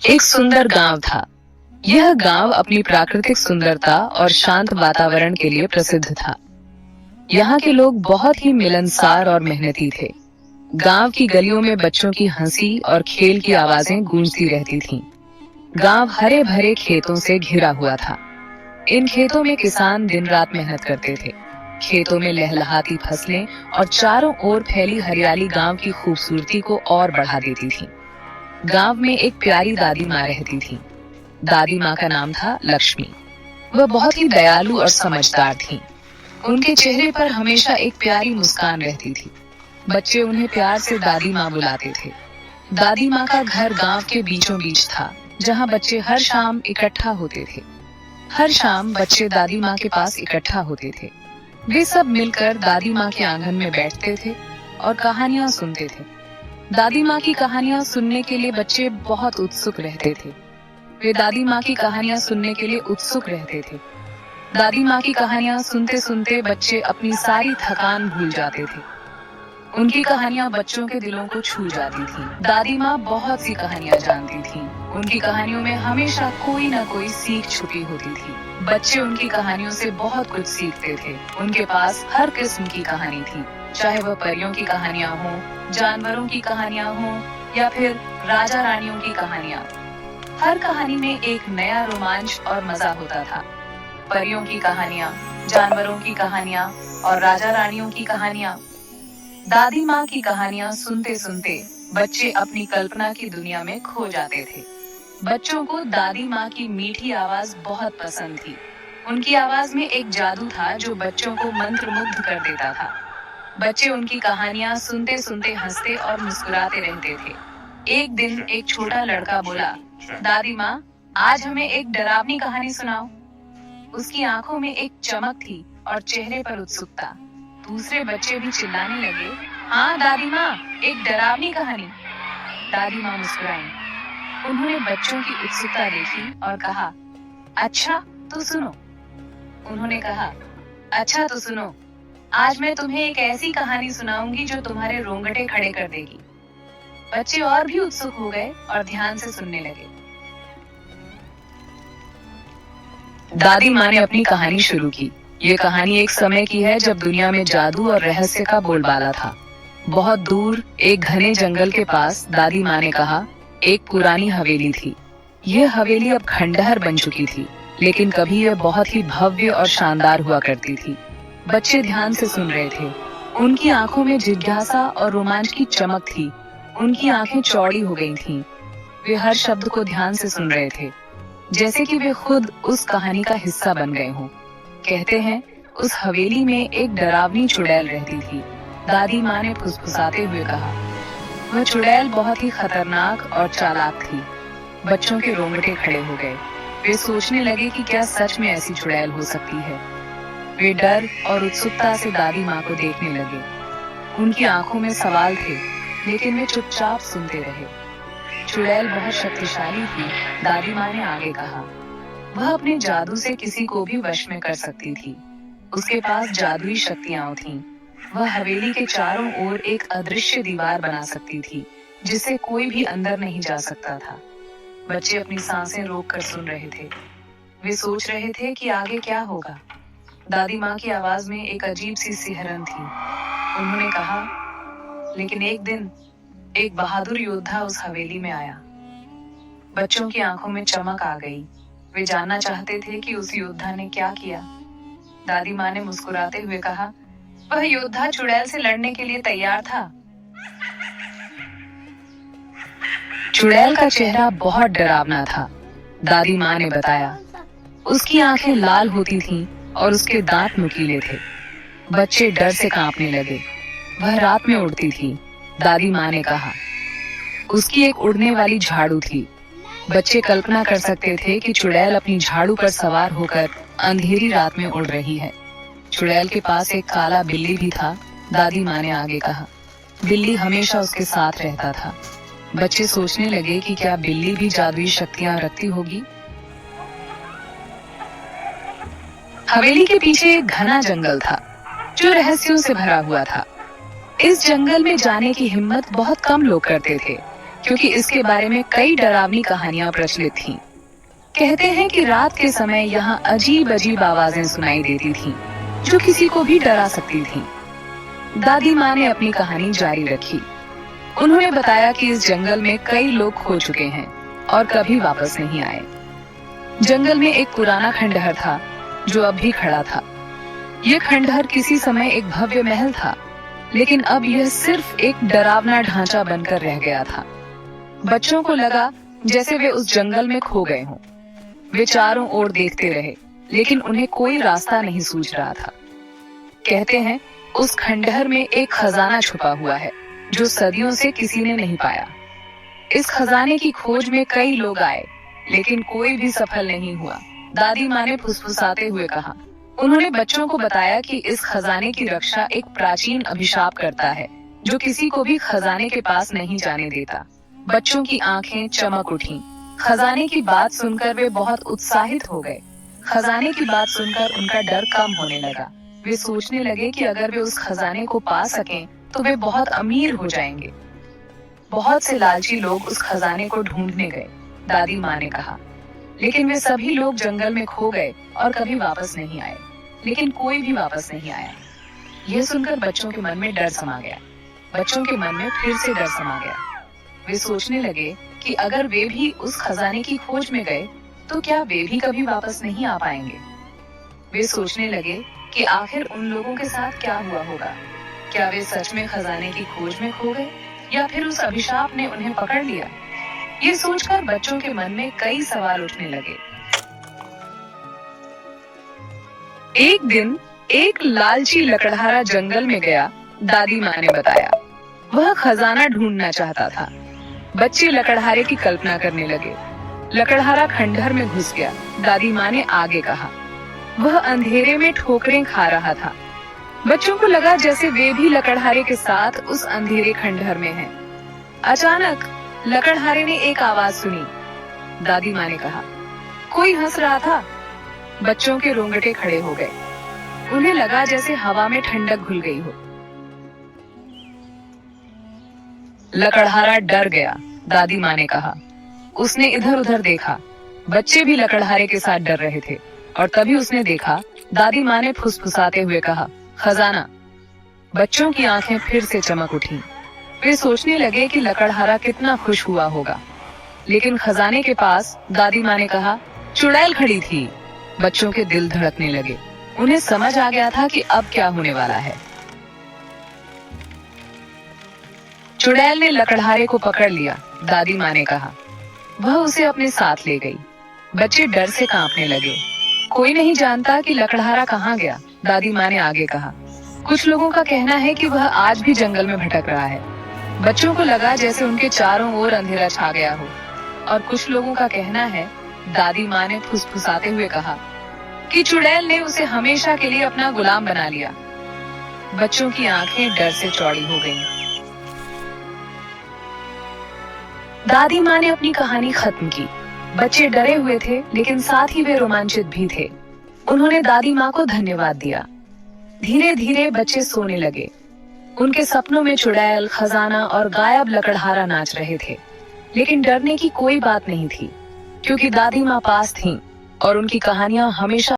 एक सुंदर गांव था। यह गांव अपनी प्राकृतिक सुंदरता और शांत वातावरण के लिए प्रसिद्ध था। यहाँ के लोग बहुत ही मिलनसार और मेहनती थे। गांव की गलियों में बच्चों की हंसी और खेल की आवाजें गूंजती रहती थीं। गांव हरे भरे खेतों से घिरा हुआ था। इन खेतों में किसान दिन रात मेहनत करते थे। खेतों में लहलहाती फसलें और चारों ओर फैली हरियाली गांव की खूबसूरती को और बढ़ा देती थी। गांव में एक प्यारी दादी माँ रहती थी। दादी माँ का नाम था लक्ष्मी। वह बहुत ही दयालु और समझदार थीं। उनके चेहरे पर हमेशा एक प्यारी मुस्कान रहती थी। बच्चे उन्हें प्यार से दादी माँ बुलाते थे। दादी माँ का घर गांव के बीचों बीच था, जहाँ बच्चे हर शाम इकट्ठा होते थे। हर शाम बच्चे दादी माँ के पास इकट्ठा होते थे। वे सब मिलकर दादी माँ के आंगन में बैठते थे और कहानियाँ सुनते थे। दादी माँ की कहानियाँ सुनने के लिए बच्चे बहुत उत्सुक रहते थे। वे दादी माँ की कहानियाँ सुनने के लिए उत्सुक रहते थे। दादी माँ की कहानियाँ सुनते सुनते बच्चे अपनी सारी थकान भूल जाते थे। उनकी कहानियाँ बच्चों के दिलों को छू जाती थीं। दादी माँ बहुत सी कहानियाँ जानती थीं। उनकी कहानियों में हमेशा कोई न कोई सीख छुपी होती थी। बच्चे उनकी कहानियों से बहुत कुछ सीखते थे। उनके पास हर किस्म की कहानी थी, चाहे वह परियों की कहानियाँ हों, जानवरों की कहानियाँ हों या फिर राजा रानियों की कहानियाँ। हर कहानी में एक नया रोमांच और मजा होता था। परियों की कहानियाँ, जानवरों की कहानियाँ और राजा रानियों की कहानियाँ। दादी माँ की कहानियाँ सुनते सुनते बच्चे अपनी कल्पना की दुनिया में खो जाते थे। बच्चों को दादी माँ की मीठी आवाज बहुत पसंद थी। उनकी आवाज में एक जादू था जो बच्चों को मंत्रमुग्ध कर देता था। बच्चे उनकी कहानियाँ सुनते सुनते हंसते और मुस्कुराते रहते थे। एक दिन एक छोटा लड़का बोला, दादी माँ, आज हमें एक डरावनी कहानी सुनाओ। उसकी आंखों में एक चमक थी और चेहरे पर उत्सुकता। दूसरे बच्चे भी चिल्लाने लगे, हाँ दादी माँ, एक डरावनी कहानी। दादी माँ मुस्कुराईं। उन्होंने बच्चों की उत्सुकता देखी और कहा, अच्छा तो सुनो। उन्होंने कहा, अच्छा तो सुनो, आज मैं तुम्हें एक ऐसी कहानी सुनाऊंगी जो तुम्हारे रोंगटे खड़े कर देगी। बच्चे और भी उत्सुक हो गए और ध्यान से सुनने लगे। दादी माँ ने अपनी कहानी शुरू की। ये कहानी एक समय की है जब दुनिया में जादू और रहस्य का बोलबाला था। बहुत दूर एक घने जंगल के पास दादी माँ ने कहा, एक पुरानी हवेली थी। यह हवेली अब खंडहर बन चुकी थी, लेकिन कभी यह बहुत ही भव्य और शानदार हुआ करती थी। बच्चे ध्यान से सुन रहे थे। उनकी आंखों में जिज्ञासा और रोमांच की चमक थी। उनकी आंखें चौड़ी हो गई थीं। वे हर शब्द को ध्यान से सुन रहे थे, जैसे कि वे खुद उस कहानी का हिस्सा बन गए हों। कहते हैं, उस हवेली में एक डरावनी चुड़ैल रहती थी। दादी माँ ने फुसफुसाते हुए कहा। वह चुड़ैल बहुत ही खतरनाक और चालाक थी। बच्चों के रोंगटे खड़े हो गए। वे सोचने लगे कि क्या सच में ऐसी चुड़ैल हो सकती है। वे डर और उत्सुकता से दादी माँ को देखने लगे। उनकी आंखों में सवाल थे, लेकिन वे चुपचाप सुनते रहे। चुड़ैल बहुत शक्तिशाली थी, दादी माँ ने आगे कहा। वह अपने जादू से किसी को भी वश में कर सकती थी। उसके पास जादुई शक्तियां थीं। वह हवेली के चारों ओर एक अदृश्य दीवार बना सकती थी, जिससे कोई भी अंदर नहीं जा सकता था। बच्चे अपनी सांसें रोककर सुन रहे थे। वे सोच रहे थे कि आगे क्या होगा। दादी माँ की आवाज में एक अजीब सी सिहरन थी। उन्होंने कहा, लेकिन एक दिन एक बहादुर योद्धा उस हवेली में आया। बच्चों की आंखों में चमक आ गई। वे जानना चाहते थे कि उस योद्धा ने क्या किया। दादी माँ ने मुस्कुराते हुए कहा, वह योद्धा चुड़ैल से लड़ने के लिए तैयार था। चुड़ैल का चेहरा बहुत डरावना था। दादी माँ ने बताया, उसकी आंखें लाल होती थीं और उसके दांत नुकीले थे। बच्चे डर से कांपने लगे। वह रात में उड़ती थी। दादी माँ ने कहा, उसकी एक उड़ने वाली झाड़ू थी। बच्चे कल्पना कर सकते थे कि चुड़ैल अपनी झाड़ू पर सवार होकर अंधेरी रात में उड़ रही है। चुड़ैल के पास एक काला बिल्ली भी था। दादी माँ ने आगे कहा, बिल्ली हमेशा उसके साथ रहता था। बच्चे सोचने लगे कि क्या बिल्ली भी जादुई शक्तियां रखती होगी। हवेली के पीछे एक घना जंगल था, जो रहस्यों से भरा हुआ था। इस जंगल में जाने की हिम्मत बहुत कम लोग करते थे, क्योंकि इसके बारे में कई डरावनी कहानियां प्रचलित थीं। कहते हैं कि रात के समय यहाँ अजीब अजीब आवाजें सुनाई देती थीं, जो किसी को भी डरा सकती थीं। दादी माँ ने अपनी कहानी जारी रखी। उन्होंने बताया कि इस जंगल में कई लोग खो चुके हैं और कभी वापस नहीं आए। जंगल में एक पुराना खंडहर था जो अब भी खड़ा था। यह खंडहर किसी समय एक भव्य महल था, लेकिन अब यह सिर्फ एक डरावना ढांचा बनकर रह गया था। बच्चों को लगा जैसे वे उस जंगल में खो गए हों। वे चारों ओर देखते रहे, लेकिन उन्हें कोई रास्ता नहीं सूझ रहा था। कहते हैं उस खंडहर में एक खजाना छुपा हुआ है जो सदियों से किसी ने नहीं पाया। इस खजाने की खोज में कई लोग आए, लेकिन कोई भी सफल नहीं हुआ। दादी माँ ने फुसफुसाते हुए कहा। उन्होंने बच्चों को बताया कि इस खजाने की रक्षा एक प्राचीन अभिशाप करता है, जो किसी को भी खजाने के पास नहीं जाने देता। बच्चों की आंखें चमक उठीं। खजाने की बात सुनकर वे बहुत उत्साहित हो गए। खजाने की बात सुनकर उनका डर कम होने लगा। वे सोचने लगे कि अगर वे उस खजाने को पा सकें, तो वे बहुत अमीर हो जाएंगे। बहुत से लालची लोग उस खजाने को ढूंढने गए, दादी माँ ने कहा। लेकिन वे सभी लोग जंगल में खो गए और कभी वापस नहीं आए। लेकिन कोई भी वापस नहीं आया। यह सुनकर बच्चों के मन में डर समा गया। बच्चों के मन में फिर से डर समा गया। वे सोचने लगे कि अगर वे भी उस खजाने की खोज में गए, तो क्या वे भी कभी वापस नहीं आ पाएंगे। वे सोचने लगे कि आखिर उन लोगों के साथ क्या हुआ होगा। क्या वे सच में खजाने की खोज में खो गए, या फिर उस अभिशाप ने उन्हें पकड़ लिया। ये सोचकर बच्चों के मन में कई सवाल उठने लगे। एक दिन एक लालची लकड़हारा जंगल में गया, दादी माँ ने बताया। वह खजाना ढूंढना चाहता था। बच्चे लकड़हारे की कल्पना करने लगे। लकड़हारा खंडहर में घुस गया, दादी माँ ने आगे कहा। वह अंधेरे में ठोकरें खा रहा था। बच्चों को लगा जैसे वे भी लकड़हारे के साथ उस अंधेरे खंडहर में हैं। अचानक लकड़हारे ने एक आवाज सुनी। दादी माँ ने कहा, कोई हंस रहा था। बच्चों के रोंगटे खड़े हो गए। उन्हें लगा जैसे हवा में ठंडक घुल गई हो। लकड़हारा डर गया, दादी माँ ने कहा। उसने इधर उधर देखा। बच्चे भी लकड़हारे के साथ डर रहे थे, और तभी उसने देखा, दादी माँ ने फुसफुसाते हुए कहा, खजाना। बच्चों की आंखें फिर से चमक उठी। वे सोचने लगे कि लकड़हारा कितना खुश हुआ होगा। लेकिन खजाने के पास दादी माँ ने कहा, चुड़ैल खड़ी थी। बच्चों के दिल धड़कने लगे। उन्हें समझ आ गया था कि अब क्या होने वाला है। चुड़ैल ने लकड़हारे को पकड़ लिया, दादी माँ ने कहा। वह उसे अपने साथ ले गई। बच्चे डर से कांपने लगे। कोई नहीं जानता कि लकड़हारा कहाँ गया, दादी माँ ने आगे कहा। कुछ लोगों का कहना है कि वह आज भी जंगल में भटक रहा है। बच्चों को लगा जैसे उनके चारों ओर अंधेरा छा गया हो। और कुछ लोगों का कहना है, दादी माँ ने फुसफुसाते हुए कहा, कि चुड़ैल ने उसे हमेशा के लिए अपना गुलाम बना लिया। बच्चों की आंखें डर से चौड़ी हो गईं। दादी माँ ने अपनी कहानी खत्म की। बच्चे डरे हुए थे, लेकिन साथ ही वे रोमांचित भी थे। उन्होंने दादी माँ को धन्यवाद दिया। धीरे धीरे बच्चे सोने लगे। उनके सपनों में चुड़ैल, खजाना और गायब लकड़हारा नाच रहे थे। लेकिन डरने की कोई बात नहीं थी, क्योंकि दादी माँ पास थीं और उनकी कहानियां हमेशा